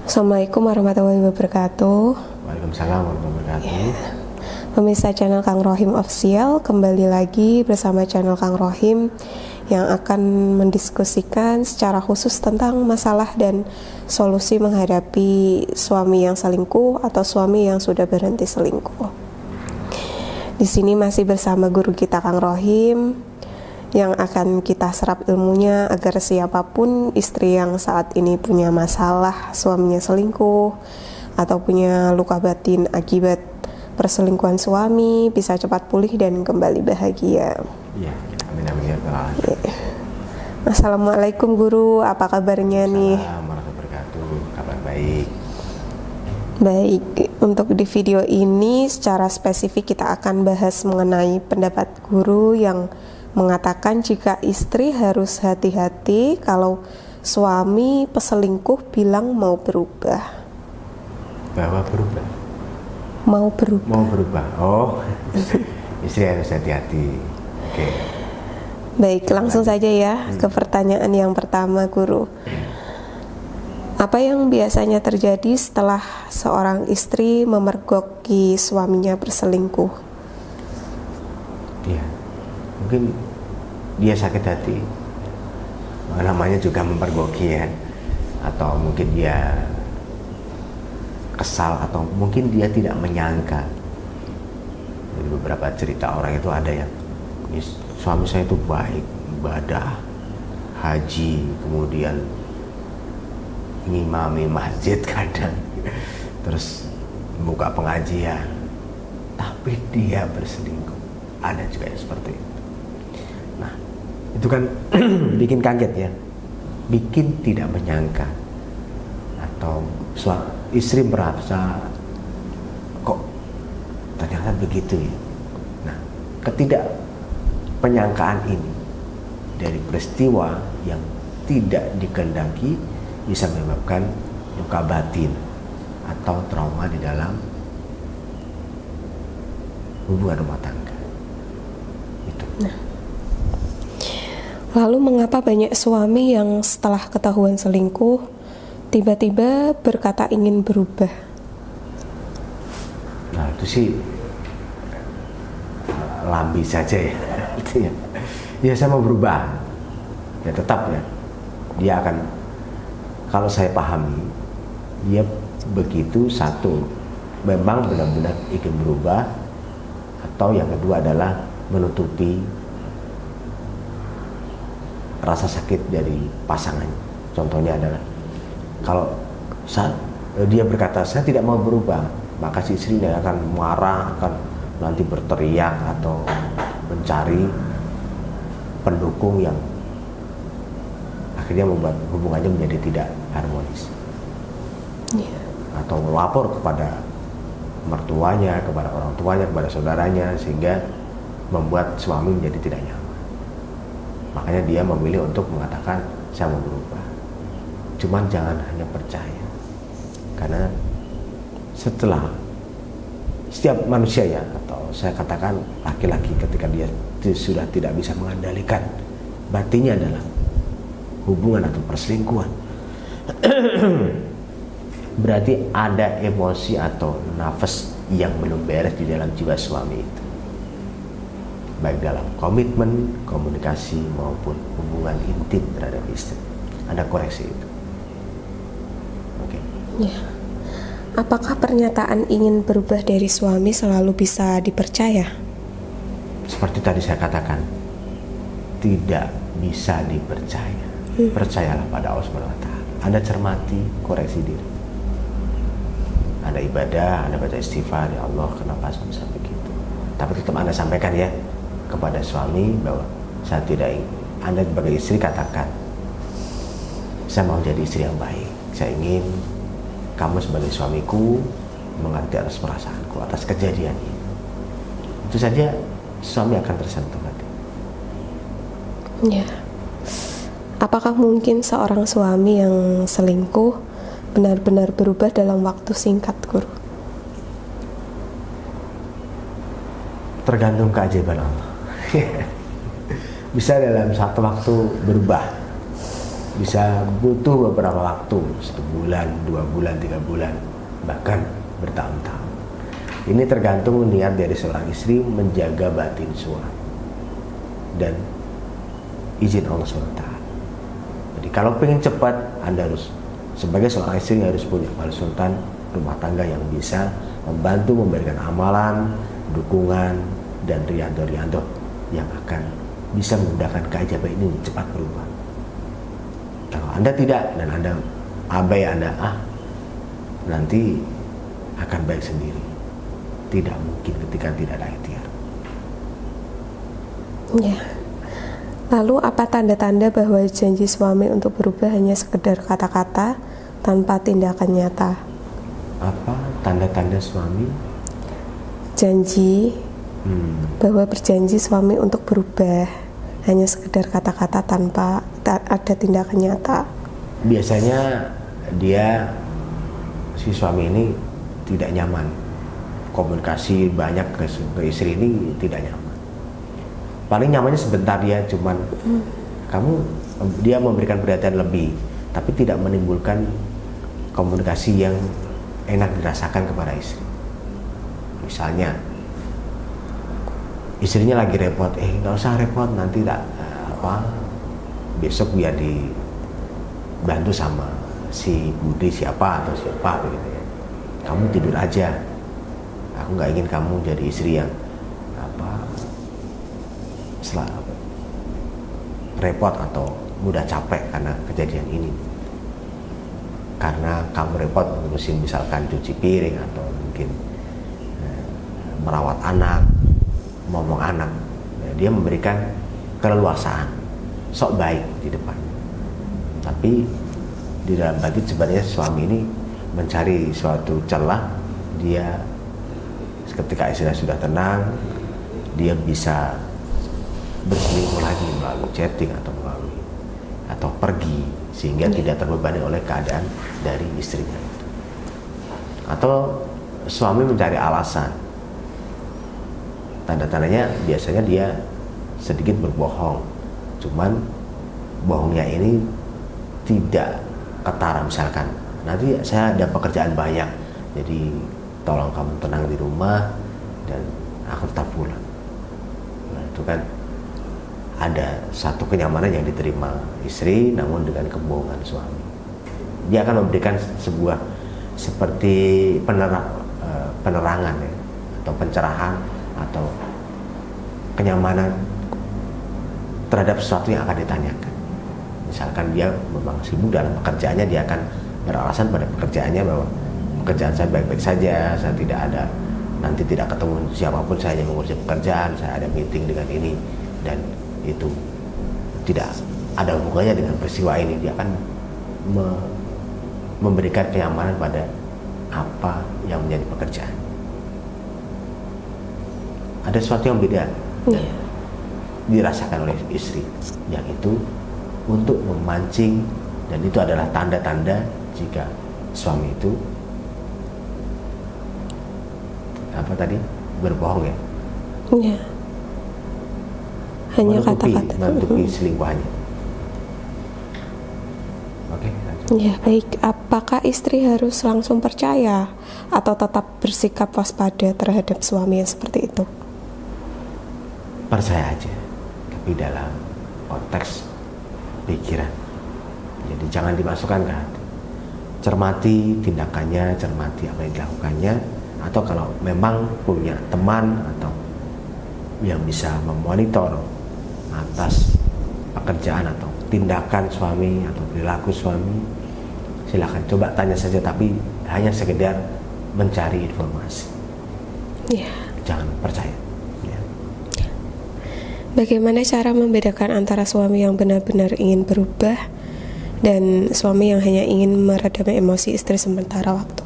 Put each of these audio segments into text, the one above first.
Assalamualaikum warahmatullahi wabarakatuh. Waalaikumsalam warahmatullahi wabarakatuh. Pemirsa channel Kang Rohim Official, kembali lagi bersama channel Kang Rohim yang akan mendiskusikan secara khusus tentang masalah dan solusi menghadapi suami yang selingkuh atau suami yang sudah berhenti selingkuh. Di sini masih bersama guru kita Kang Rohim yang akan kita serap ilmunya agar siapapun istri yang saat ini punya masalah suaminya selingkuh atau punya luka batin akibat perselingkuhan suami bisa cepat pulih dan kembali bahagia. Iya, amin amin ya Allah. Assalamualaikum guru, apa kabarnya nih? Assalamualaikum warahmatullahi wabarakatuh. Kabar baik. Baik, untuk di video ini secara spesifik kita akan bahas mengenai pendapat guru yang mengatakan jika istri harus hati-hati kalau suami peselingkuh bilang mau berubah. Bahwa berubah. Mau berubah. Mau berubah. Oh, istri harus hati-hati. Oke. Baik, langsung saja ya ke pertanyaan yang pertama guru. Apa yang biasanya terjadi setelah seorang istri memergoki suaminya berselingkuh? Iya. Mungkin dia sakit hati, namanya juga mempergoki ya, atau mungkin dia kesal, atau mungkin dia tidak menyangka. Dari beberapa cerita orang itu ada yang suami saya itu baik, ibadah, haji, kemudian ngimami masjid kadang, terus buka pengajian, tapi dia berselingkuh. Ada juga yang seperti itu. Nah, itu kan bikin kaget ya, bikin tidak menyangka, atau istri merasa kok ternyata begitu ya. Nah, ketidakpenyangkaan ini dari peristiwa yang tidak dikehendaki bisa menyebabkan luka batin atau trauma di dalam hubungan rumah tangga. Nah, lalu mengapa banyak suami yang setelah ketahuan selingkuh tiba-tiba berkata ingin berubah? Nah, itu sih lambi saja ya. Artinya, ya saya mau berubah. Ya tetap ya. Dia akan, kalau saya pahami, dia begitu satu, memang benar-benar ingin berubah, atau yang kedua adalah menutupi rasa sakit dari pasangan. Contohnya adalah kalau dia berkata saya tidak mau berubah, maka si istrinya akan marah, akan nanti berteriak atau mencari pendukung yang akhirnya membuat hubungannya menjadi tidak harmonis. Atau melapor kepada mertuanya, kepada orang tuanya, kepada saudaranya, sehingga membuat suami menjadi tidak nyaman. Makanya dia memilih untuk mengatakan saya mau berubah. Cuman jangan hanya percaya, karena setelah setiap manusia ya, atau saya katakan laki-laki, ketika dia sudah tidak bisa mengendalikan batinnya dalam hubungan atau perselingkuhan, berarti ada emosi atau nafas yang belum beres di dalam jiwa suami itu, baik dalam komitmen, komunikasi maupun hubungan intim terhadap istri. Ada koreksi itu. Oke. Ya. Apakah pernyataan ingin berubah dari suami selalu bisa dipercaya? Seperti tadi saya katakan, tidak bisa dipercaya. Percayalah pada Allah SWT. Anda cermati, koreksi diri. Anda ibadah, Anda baca istighfar, ya Allah kenapa suami saya begitu. Tapi tetap Anda sampaikan ya kepada suami bahwa saya tidak ingin. Anda sebagai istri katakan, saya mau jadi istri yang baik. Saya ingin kamu sebagai suamiku mengerti atas perasaanku, atas kejadian ini. Itu saja suami akan tersentuh hati. Ya. Apakah mungkin seorang suami yang selingkuh benar-benar berubah dalam waktu singkat, Guru? Tergantung keajaiban Allah. Bisa dalam satu waktu berubah. bisa butuh beberapa waktu, 1 bulan, 2 bulan, 3 bulan, bahkan bertahun-tahun. Ini tergantung niat dari seorang istri menjaga batin suami dan izin Allah SWT. Jadi kalau pengen cepat, Anda harus sebagai seorang istri harus punya konsultan rumah tangga yang bisa membantu memberikan amalan, dukungan, dan riado-riado yang akan bisa memudahkan keajaiban ini cepat berubah. Kalau Anda tidak dan Anda abai, Anda nanti akan baik sendiri. Tidak mungkin ketika tidak ada ikhtiar. Ya. Lalu apa tanda-tanda bahwa janji suami untuk berubah hanya sekedar kata-kata tanpa tindakan nyata? Apa tanda-tanda suami? Janji bahwa berjanji suami untuk berubah hanya sekedar kata-kata tanpa ada tindakan nyata. Biasanya si suami ini tidak nyaman, komunikasi banyak ke istri ini tidak nyaman. Paling nyamannya sebentar, dia cuman dia memberikan perhatian lebih, tapi tidak menimbulkan komunikasi yang enak dirasakan kepada istri. Misalnya istrinya lagi repot, nggak usah repot, nanti besok biar dibantu sama si Budi siapa atau siapa begitu ya. Kamu tidur aja, aku nggak ingin kamu jadi istri yang repot atau mudah capek karena kejadian ini. Karena kamu repot ngurusin misalkan cuci piring atau mungkin merawat anak, ngomong anak, dia memberikan keleluasaan, sok baik di depan. Tapi di dalam hati sebenarnya suami ini mencari suatu celah, dia ketika istrinya sudah tenang, dia bisa berselingkuh lagi melalui chatting atau pergi, sehingga tidak terbebani oleh keadaan dari istrinya itu. Atau suami mencari alasan. Tanda-tandanya biasanya dia sedikit berbohong, cuman bohongnya ini tidak ketara. Misalkan, nanti saya ada pekerjaan banyak, jadi tolong kamu tenang di rumah dan aku tetap pulang. Nah, itu kan ada satu kenyamanan yang diterima istri, namun dengan kebohongan suami. Dia akan memberikan sebuah seperti penerangan ya, atau pencerahan atau kenyamanan terhadap sesuatu yang akan ditanyakan. Misalkan dia memang sibuk dalam pekerjaannya, dia akan beralasan pada pekerjaannya bahwa pekerjaan saya baik-baik saja, saya nanti tidak ketemu siapapun, saya hanya mengurus pekerjaan, saya ada meeting dengan ini, dan itu tidak ada hubungannya dengan peristiwa ini. Dia akan memberikan kenyamanan pada apa yang menjadi pekerjaan. Ada sesuatu yang beda dirasakan oleh istri, yang itu untuk memancing, dan itu adalah tanda-tanda jika suami itu berbohong ya. Iya. Hanya kata-kata. Menutupi selingkuhannya. Oke, lanjut. Ya, baik. Apakah istri harus langsung percaya atau tetap bersikap waspada terhadap suami yang seperti itu? Percaya aja, tapi dalam konteks pikiran. Jadi jangan dimasukkan ke hati. Cermati tindakannya, cermati apa yang dilakukannya, atau kalau memang punya teman atau yang bisa memonitor atas pekerjaan atau tindakan suami atau perilaku suami, silakan coba tanya saja, tapi hanya sekedar mencari informasi. Ya. Jangan percaya. Ya. Bagaimana cara membedakan antara suami yang benar-benar ingin berubah dan suami yang hanya ingin meredam emosi istri sementara waktu?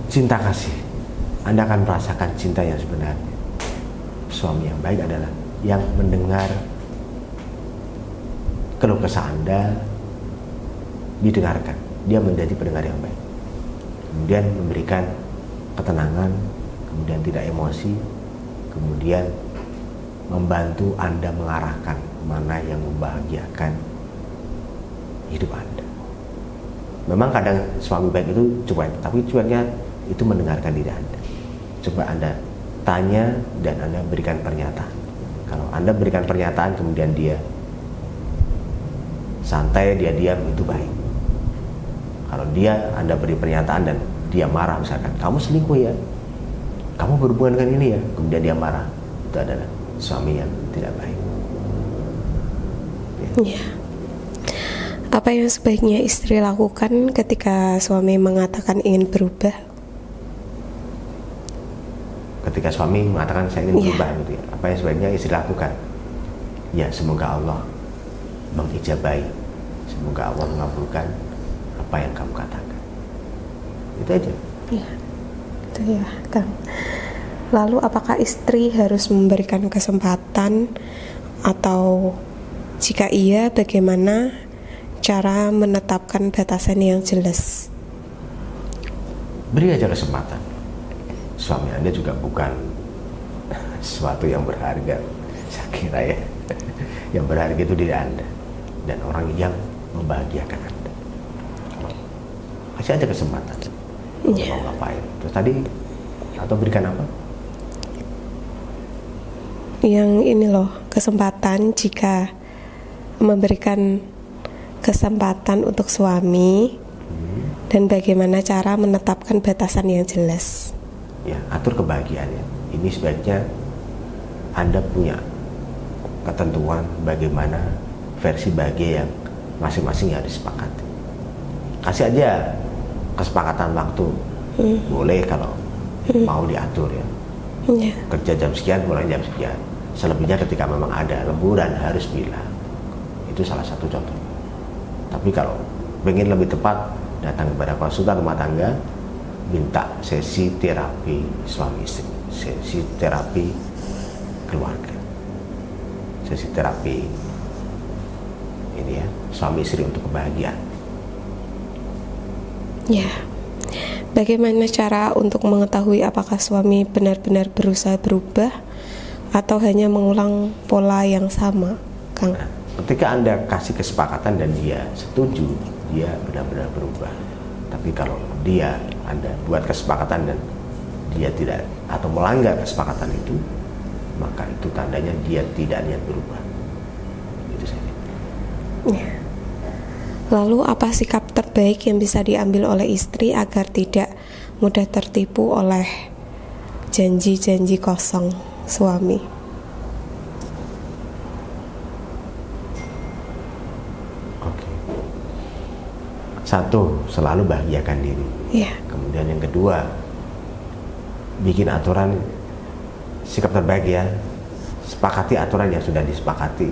Cinta kasih, Anda akan merasakan cinta yang sebenarnya. Suami yang baik adalah yang mendengar keluh kesah Anda, didengarkan. Dia menjadi pendengar yang baik, kemudian memberikan ketenangan, kemudian tidak emosi, kemudian membantu Anda mengarahkan mana yang membahagiakan hidup Anda. Memang kadang suami baik itu cuek, tapi cueknya itu mendengarkan diri Anda. Coba Anda tanya dan Anda berikan pernyataan. Kalau Anda berikan pernyataan kemudian dia santai, dia diam, itu baik. Kalau Anda beri pernyataan dan dia marah, misalkan kamu selingkuh ya, kamu berhubungan dengan ini ya, kemudian dia marah, itu adalah suami yang tidak baik. Ya. Apa yang sebaiknya istri lakukan ketika suami mengatakan ingin berubah? Ketika suami mengatakan saya ingin berubah, gitu ya, apa yang sebaiknya istri lakukan? Ya, semoga Allah mengijabahi, semoga Allah mengabulkan apa yang kamu katakan. Itu aja. Ya, itu ya, Kang. Lalu apakah istri harus memberikan kesempatan, atau jika iya, bagaimana cara menetapkan batasan yang jelas? Beri aja kesempatan. Suami Anda juga bukan sesuatu yang berharga, saya kira ya. Yang berharga itu diri Anda dan orang yang membahagiakan Anda. Kasih aja kesempatan. Mau ngapain? Terus tadi atau berikan apa? Yang ini loh, kesempatan, jika memberikan kesempatan untuk suami, dan bagaimana cara menetapkan batasan yang jelas. Ya, atur kebahagiaannya. Ini sebaiknya Anda punya ketentuan bagaimana versi bahagia yang masing-masing harus disepakati. Kasih aja kesepakatan waktu. Boleh kalau mau diatur ya. Kerja jam sekian, pulang jam sekian. Selebihnya ketika memang ada lemburan harus bilang. Itu salah satu contoh. Tapi kalau ingin lebih tepat, datang kepada konsultan rumah tangga, minta sesi terapi suami istri, sesi terapi keluarga, sesi terapi ini ya, suami istri untuk kebahagiaan. Ya, bagaimana cara untuk mengetahui apakah suami benar-benar berusaha berubah atau hanya mengulang pola yang sama, Kang? Nah, ketika Anda kasih kesepakatan dan dia setuju, dia benar-benar berubah. Tapi kalau Anda buat kesepakatan dan dia tidak atau melanggar kesepakatan itu, maka itu tandanya dia tidak niat berubah. Itu saja. Ya. Lalu apa sikap terbaik yang bisa diambil oleh istri agar tidak mudah tertipu oleh janji-janji kosong suami? Oke. Satu, selalu bahagiakan diri. Ya. Kemudian yang kedua, bikin aturan sikap terbaik ya. Sepakati aturan yang sudah disepakati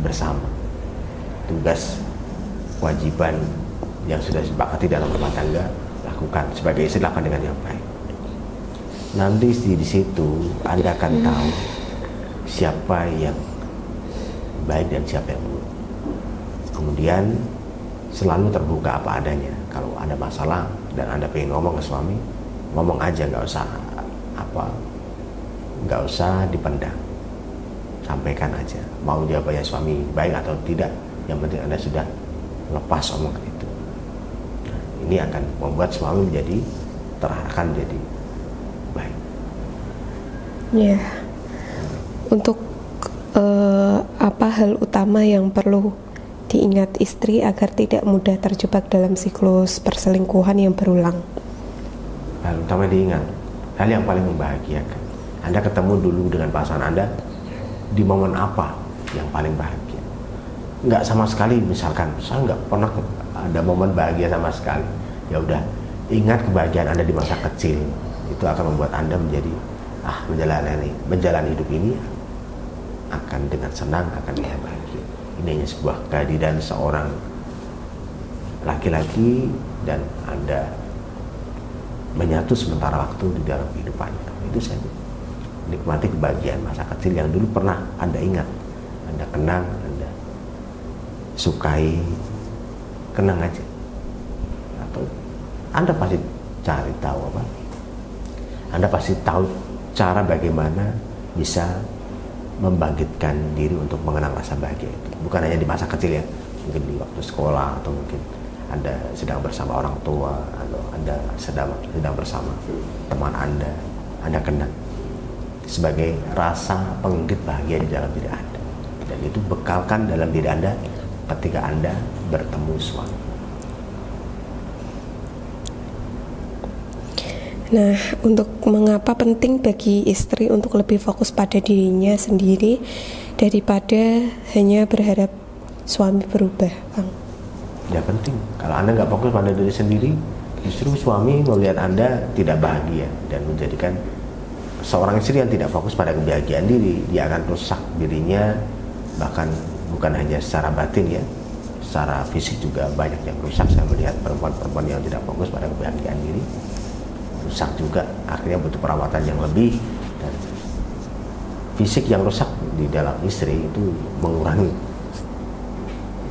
bersama. Tugas kewajiban yang sudah disepakati dalam rumah tangga lakukan, sebagai istri lakukan dengan yang baik. Nanti di situ Anda akan tahu siapa yang baik dan siapa yang buruk. Kemudian selalu terbuka apa adanya. Kalau ada masalah dan Anda pengen ngomong ke suami, ngomong aja, nggak usah dipendam, sampaikan aja. Mau jawabannya suami baik atau tidak, yang penting Anda sudah lepas omongan itu. Nah, ini akan membuat suami menjadi terarahkan jadi baik. Ya. Untuk apa hal utama yang perlu diingat istri agar tidak mudah terjebak dalam siklus perselingkuhan yang berulang? Hal utama diingat, hal yang paling membahagiakan. Anda ketemu dulu dengan pasangan Anda di momen apa yang paling bahagia? Nggak sama sekali, misalkan saya nggak pernah ada momen bahagia sama sekali. Ya udah, ingat kebahagiaan Anda di masa kecil. Itu akan membuat Anda menjadi menjalani hidup ini akan dengan senang, akan dengan bahagia. Ini hanya sebuah kehadiran seorang laki-laki dan Anda menyatu sementara waktu di dalam kehidupannya. Itu saja. Nikmati kebahagiaan masa kecil yang dulu pernah Anda ingat, Anda kenang, Anda sukai, kenang aja. Atau Anda pasti cari tahu apa? Anda pasti tahu cara bagaimana bisa membangkitkan diri untuk mengenang rasa bahagia itu. Bukan hanya di masa kecil ya, mungkin di waktu sekolah, atau mungkin Anda sedang bersama orang tua, atau Anda sedang bersama teman Anda kenal sebagai rasa penggigit bahagia di dalam diri Anda, dan itu bekalkan dalam diri Anda ketika Anda bertemu suami. Nah, untuk mengapa penting bagi istri untuk lebih fokus pada dirinya sendiri daripada hanya berharap suami berubah, Kang? Ya penting. Kalau Anda nggak fokus pada diri sendiri, justru suami melihat Anda tidak bahagia dan menjadikan seorang istri yang tidak fokus pada kebahagiaan diri, dia akan rusak dirinya, bahkan bukan hanya secara batin ya, secara fisik juga banyak yang rusak. Saya melihat perempuan-perempuan yang tidak fokus pada kebahagiaan diri rusak juga, akhirnya butuh perawatan yang lebih, dan fisik yang rusak di dalam istri itu mengurangi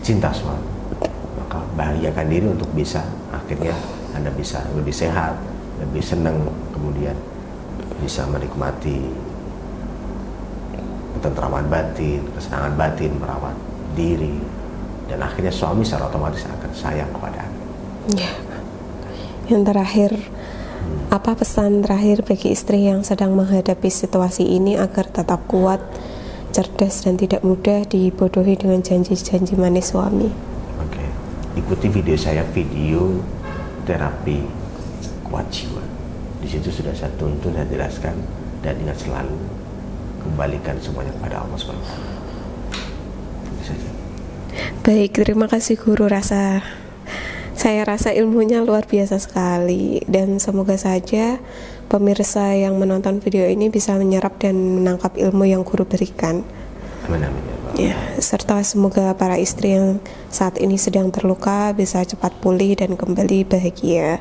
cinta suami. Maka bahagiakan diri untuk bisa akhirnya Anda bisa lebih sehat, lebih senang, kemudian bisa menikmati ketentraman batin, kesenangan batin, merawat diri, dan akhirnya suami secara otomatis akan sayang kepada Anda. Ya. Yang terakhir, apa pesan terakhir bagi istri yang sedang menghadapi situasi ini agar tetap kuat, cerdas, dan tidak mudah dibodohi dengan janji-janji manis suami? Oke, ikuti video saya, video terapi kuat jiwa. Di situ sudah saya tuntun dan jelaskan, dan ingat selalu kembalikan semuanya kepada Allah SWT. Itu saja. Baik, terima kasih Guru. Saya rasa ilmunya luar biasa sekali, dan semoga saja pemirsa yang menonton video ini bisa menyerap dan menangkap ilmu yang Guru berikan. Amin, amin ya Allah. Ya, serta semoga para istri yang saat ini sedang terluka bisa cepat pulih dan kembali bahagia.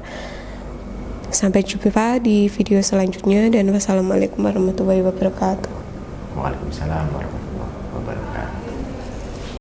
Sampai jumpa di video selanjutnya, dan wassalamualaikum warahmatullahi wabarakatuh. Waalaikumsalam warahmatullahi wabarakatuh.